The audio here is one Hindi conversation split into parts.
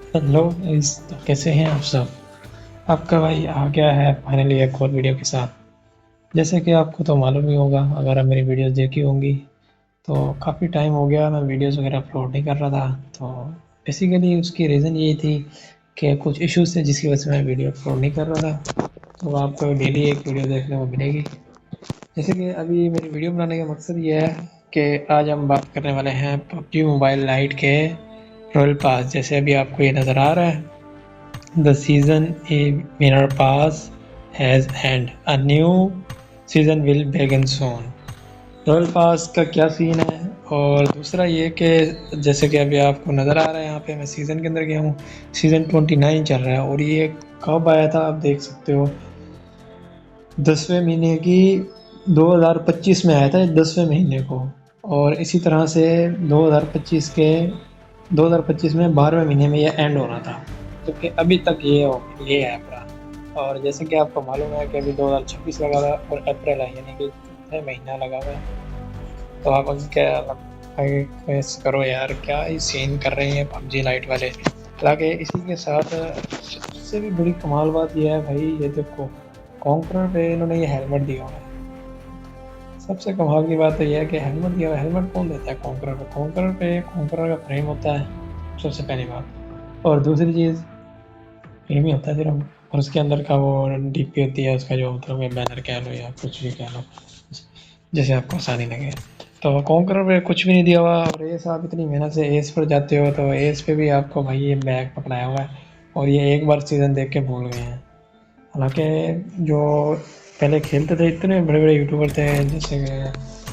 हेलो गाइस, तो कैसे हैं आप सब। आपका भाई आ गया है फाइनली एक और वीडियो के साथ। जैसे कि आपको तो मालूम ही होगा, अगर आप मेरी वीडियोस देखी होंगी तो काफ़ी टाइम हो गया मैं वीडियोस वगैरह अपलोड नहीं कर रहा था। तो बेसिकली उसकी रीज़न ये थी कि कुछ इश्यूज थे जिसकी वजह से मैं वीडियो अपलोड नहीं कर रहा था। तो आपको डेली एक वीडियो देखने को मिलेगी। जैसे कि अभी मेरी वीडियो बनाने का मकसद ये है कि आज हम बात करने वाले हैं पबजी मोबाइल लाइट के रॉयल पास। जैसे अभी आपको ये नज़र आ रहा है, The season a winner pass has end. A new season will begin soon. Royal pass का क्या सीन है। और दूसरा ये कि जैसे कि अभी आपको नज़र आ रहा है, यहाँ पे मैं सीज़न के अंदर गया हूँ। सीज़न 29 चल रहा है और ये कब आया था आप देख सकते हो, 10वें महीने की 2025 में आया था, 10वें महीने को। और इसी तरह से 2025 के 2025 में 12वें महीने में ये एंड होना था, जो कि अभी तक ये है पूरा। और जैसे कि आपको मालूम है कि अभी 2026 लगा हुआ है और अप्रैल है, यानी कि चौथा महीना लगा हुआ है। तो आप अभी क्या रिक्वेस्ट करो यार, क्या ही सीन कर रहे हैं पबजी लाइट वाले। हालांकि इसी के साथ सबसे भी बड़ी कमाल बात यह है भाई, ये देखो कॉन्करर पे इन्होंने ये हेलमेट दिया हुआ है। सबसे कमाल की बात तो यह है कि हेलमेट दिया हुआ है। हेलमेट कौन देता है कॉन्करर पे? कॉन्करर का फ्रेम होता है सबसे पहली बात। और दूसरी चीज़, फ्रेम ही होता है सिर्फ, और उसके अंदर का वो डीपी होती है उसका, जो मतलब बैनर कह लो या कुछ भी कह लो, जैसे आपको आसानी लगे। तो कॉन्करर पे कुछ भी नहीं दिया हुआ। और एस आप इतनी मेहनत से एस पर जाते हो तो एस पे भी आपको भाई ये बैग पकड़ाया हुआ है और ये एक बार सीज़न देख के भूल गए हैं। हालांकि जो पहले खेलते थे इतने बड़े बड़े यूट्यूबर थे, जैसे कि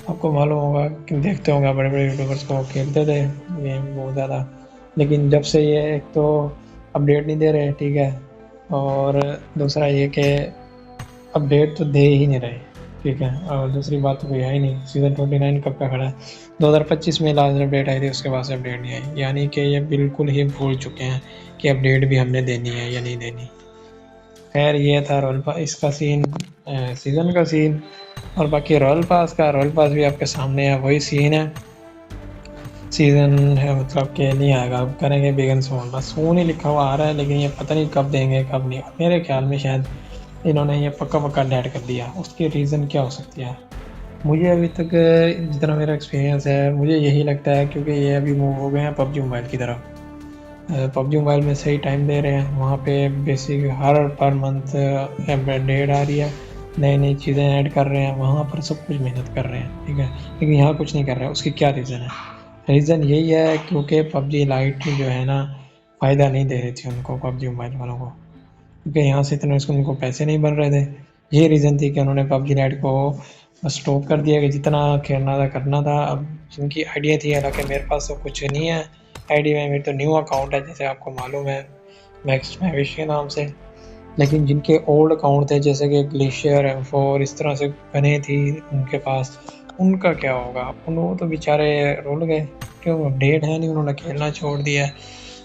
आपको मालूम होगा कि देखते होंगे बड़े बड़े यूट्यूबर्स को, खेलते थे गेम बहुत ज़्यादा। लेकिन जब से ये एक तो अपडेट नहीं दे रहे, ठीक है, और दूसरा ये कि अपडेट तो दे ही नहीं रहे, ठीक है, और दूसरी बात तो कोई है ही नहीं। सीज़न 29 कब का खड़ा है? 2025 में लास्ट अपडेट आई थी, उसके बाद से अपडेट नहीं आई, यानी कि ये बिल्कुल ही भूल चुके हैं कि अपडेट भी हमने देनी है या नहीं देनी। खैर ये था रॉयल पास इसका सीन, सीज़न का सीन। और बाकी रॉयल पास भी आपके सामने है, वही सीन है। सीज़न है मतलब कि नहीं आएगा, अब करेंगे बिगन सोन, बस सोन ही लिखा हुआ आ रहा है, लेकिन ये पता नहीं कब देंगे कब नहीं। मेरे ख्याल में शायद इन्होंने ये पक्का पक्का डेड कर दिया। उसकी रीज़न क्या हो सकती है? मुझे अभी तक जितना मेरा एक्सपीरियंस है, मुझे यही लगता है क्योंकि ये अभी मूव हो गए हैं पबजी मोबाइल की तरफ। पबजी मोबाइल में सही टाइम दे रहे हैं, वहाँ पे बेसिक हर पर मंथ अपडेट आ रही है, नई नई चीज़ें ऐड कर रहे हैं, वहाँ पर सब कुछ मेहनत कर रहे हैं, ठीक है। लेकिन यहाँ कुछ नहीं कर रहे हैं। उसकी क्या रीज़न है? रीज़न यही है क्योंकि पबजी लाइट जो है ना, फ़ायदा नहीं दे रही थी उनको, पबजी मोबाइल वालों को, क्योंकि यहाँ से इतने उसको उनको पैसे नहीं बन रहे थे। ये रीज़न थी कि उन्होंने पबजी लाइट को स्टॉप कर दिया कि जितना खेलना था करना था। अब जिनकी आइडिया थी, हालांकि मेरे पास तो कुछ नहीं है आईडी में, मेरी तो न्यू अकाउंट है जैसे आपको मालूम है, मैक्स मैविश के नाम से। लेकिन जिनके ओल्ड अकाउंट थे जैसे कि ग्लेशियर M4 इस तरह से बने थी उनके पास, उनका क्या होगा? वो तो बेचारे रुल गए, क्यों? अपडेट है नहीं, उन्होंने खेलना छोड़ दिया है।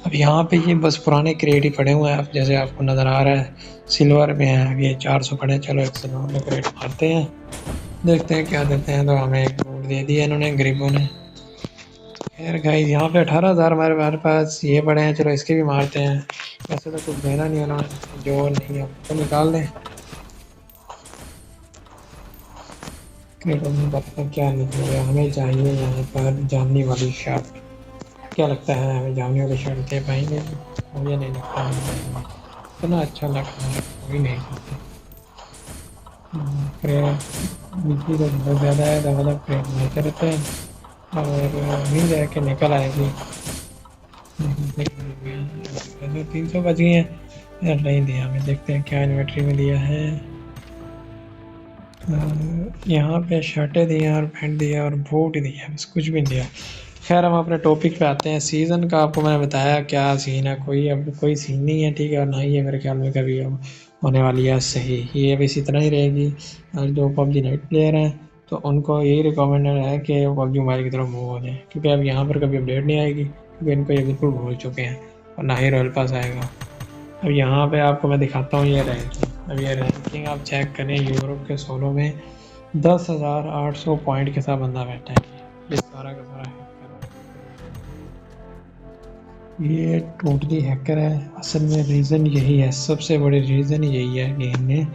अब यहाँ पे ये बस पुराने क्रेट ही पड़े हुए हैं। अब जैसे आपको नज़र आ रहा है सिल्वर में है, अब ये 400 पड़े हैं। चलो एक सिल्वर में क्रेट मारते हैं, देखते हैं क्या देते हैं। तो हमें एक गोल्ड दे दिया इन्होंने गरीबों ने। खैर गाइस, यहाँ पे 18,000 हमारे पास ये पड़े हैं, चलो इसके भी मारते हैं। वैसे तो कुछ देना नहीं उन्होंने, जो नहीं है तो निकाल दें। क्रेटों में पता क्या निकलेगा। हमें चाहिए यहाँ पर जामनी वाली शर्ट। क्या लगता है हमें जामनी वाली शर्ट दे पाएंगे? मुझे नहीं लगता है इतना अच्छा लगता है, कोई नहीं करते। प्रेयर बिजली का बहुत ज़्यादा है तो मतलब प्रेयर नहीं करते हैं, और उम्मीद है कि निकल आएगी। वैसे 300 बच गई हैं यार, नहीं दिया हमें, देखते हैं क्या इन्वेंट्री में दिया है। यहाँ पे शर्टें दी हैं और पैंट दिया और बूट दिया है, बस कुछ भी नहीं दिया। खैर हम अपने टॉपिक पे आते हैं। सीज़न का आपको मैंने बताया क्या सीन है, कोई अब कोई सीन नहीं है, ठीक है, और ना ही ये मेरे ख्याल में कभी अब होने वाली है सही। ये अब इसी तरह ही रहेगी। और जो पबजी नाइट प्लेयर हैं तो उनको यही रिकमेंडेड है कि वो पबजी मोबाइल की तरफ मूव हो जाए, क्योंकि अब यहाँ पर कभी अपडेट नहीं आएगी, क्योंकि इनको ये बिल्कुल भूल चुके हैं, और ना ही रॉयल पास आएगा। अब यहाँ पे आपको मैं दिखाता हूँ ये रैंकिंग। अब ये रैंकिंग आप चेक करें, यूरोप के सोलो में 10,800 पॉइंट के साथ बंदा बैठा है, ये सारा का सारा हैक करा। ये टोटली हैकर है। असल में रीज़न यही है, सबसे बड़ी रीज़न यही है गेम में,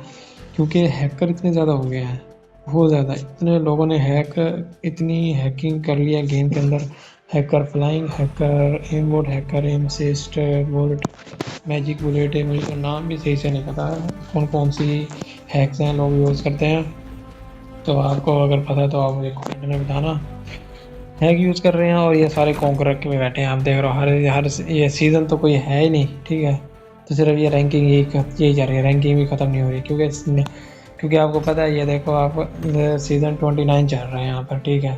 क्योंकि हैकर इतने ज़्यादा हो गए हैं, बहुत ज़्यादा। इतने लोगों ने इतनी हैकिंग कर लिया गेम के अंदर। Hacker flying, hacker aimbot, hacker aim assist bot, magic bullet है, मुझे तो नाम भी सही से नहीं पता कौन कौन सी हैक्स हैं लोग यूज़ करते हैं। तो आपको अगर पता है तो आप मुझे कमेंट में बताना। हैक यूज़ कर रहे हैं और ये सारे कॉन्कर के में बैठे हैं। आप देख रहे हो हर हर ये सीज़न तो कोई है ही नहीं, ठीक है। तो सिर्फ ये रैंकिंग यही चल रही है, रैंकिंग भी ख़त्म नहीं हो रही, क्योंकि आपको पता है, ये देखो आप, सीज़न 29 चल रहा है यहाँ पर, ठीक है।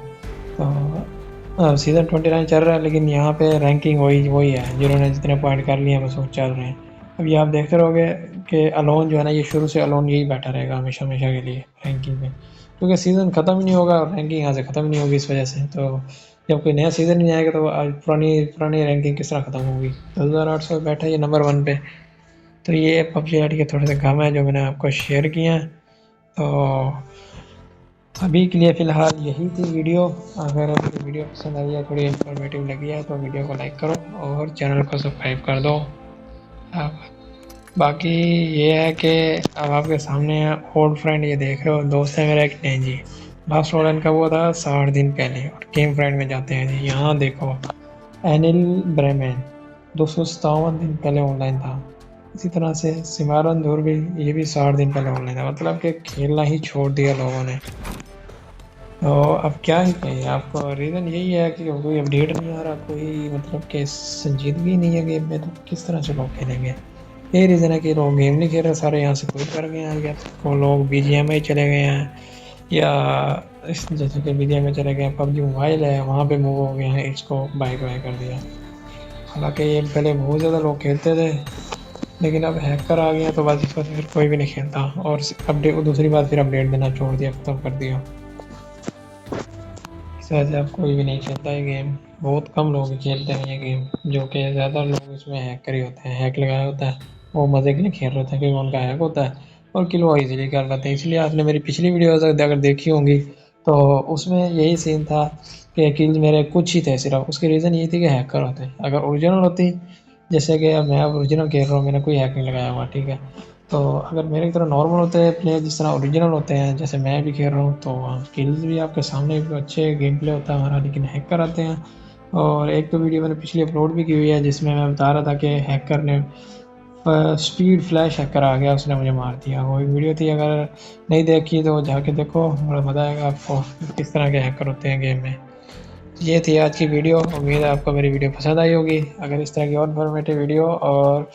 तो सीज़न 29 चल रहा है, लेकिन यहाँ पे रैंकिंग वही वही है, जिन्होंने जितने पॉइंट कर लिए हैं बस वो चल रहे हैं। अब ये आप देखते रहोगे कि अलोन जो है ना, ये शुरू से अलोन यही बैठा रहेगा हमेशा हमेशा के लिए रैंकिंग में, क्योंकि सीज़न ख़त्म ही नहीं होगा और रैंकिंग यहाँ से ख़त्म ही नहीं होगी इस वजह से। तो जब कोई नया सीज़न नहीं आएगा तो आज पुरानी पुरानी रैंकिंग किस तरह ख़त्म होगी। 10,800 बैठा है ये नंबर 1 पे। तो ये पबजी आईडी के थोड़े से काम है जो मैंने आपको शेयर किए हैं। तो अभी के लिए फ़िलहाल यही थी वीडियो। अगर आपको वीडियो पसंद आई है, थोड़ी इन्फॉर्मेटिव लगी है, तो वीडियो को लाइक करो और चैनल को सब्सक्राइब कर दो। अब बाकी ये है कि अब आपके सामने ओल्ड फ्रेंड ये देख रहे हो, दोस्त है मेरा एक जी। लास्ट ऑनलाइन का वो था 60 दिन पहले, और गेम फ्रेंड में जाते हैं जी। यहाँ देखो एनिल ब्रेमेन 257 दिन पहले ऑनलाइन था। इसी तरह से सिमारन दूर भी, ये भी 60 दिन पहले ऑनलाइन था। मतलब कि खेलना ही छोड़ दिया लोगों ने। तो अब क्या ही कहें आपको, रीज़न यही है कि कोई अपडेट नहीं आ रहा, कोई मतलब कि संजीदगी नहीं है गेम में, तो किस तरह से लोग खेलेंगे। यही रीज़न है कि लोग गेम नहीं खेल रहे, सारे यहाँ से क्विट कर गए हैं। या तो लोग BGMI चले गए हैं, या इस जैसे कि BGMI चले गए हैं, पबजी मोबाइल है वहाँ पे मूव हो गए हैं, इसको बाय कर दिया। हालांकि ये पहले बहुत ज़्यादा लोग खेलते थे, लेकिन अब हैकर आ गए हैं तो बस इसको फिर कोई भी नहीं खेलता। और अपडेट, दूसरी बात, फिर अपडेट देना छोड़ दिया, ख़त्म कर दिया। इस वजह से अब कोई भी नहीं खेलता है गेम। बहुत कम लोग ही खेलते हैं ये गेम, जो कि ज़्यादा लोग इसमें हैकर ही होते हैं, हैक लगाया होता है, वो मज़े के लिए खेल रहे होते हैं क्योंकि उनका हैक होता है और किल वो ईज़िली कर लेते हैं। इसलिए आपने मेरी पिछली वीडियोज़ अगर देखी होंगी तो उसमें यही सीन था कि किल्स मेरे कुछ ही थे सिर्फ। उसकी रीज़न ये थी कि हैकर होते हैं। अगर ओरिजिनल होती, जैसे कि मैं अब ओरिजिनल खेल रहा हूँ, मैंने कोई हैक नहीं लगाया हुआ, ठीक है। तो अगर मेरे की तरह नॉर्मल होते हैं प्लेयर, जिस तरह ओरिजिनल होते हैं, जैसे मैं भी खेल रहा हूँ, तो स्किल्स भी आपके सामने भी अच्छे गेम प्ले होता है हमारा, लेकिन हैकर आते हैं। और एक तो वीडियो मैंने पिछली अपलोड भी की हुई है जिसमें मैं बता रहा था कि हैकर ने स्पीड फ्लैश हैकर आ गया, उसने मुझे मार दिया। वो एक वीडियो थी, अगर नहीं देखी तो जाके देखो, बड़ा मज़ा आएगा आपको किस तरह के हैकर होते हैं गेम में। ये थी आज की वीडियो। उम्मीद है आपको मेरी वीडियो पसंद आई होगी। अगर इस तरह की और इन्फॉर्मेटिव वीडियो और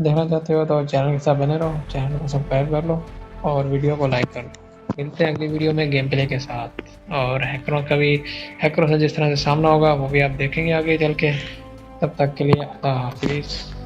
देखना चाहते हो तो चैनल के साथ बने रहो, चैनल को सब्सक्राइब कर लो और वीडियो को लाइक कर दो। मिलते हैं अगली वीडियो में गेम प्ले के साथ, और हैकरों से जिस तरह से सामना होगा वो भी आप देखेंगे आगे चल के। तब तक के लिए अल्लाह हाफिज़।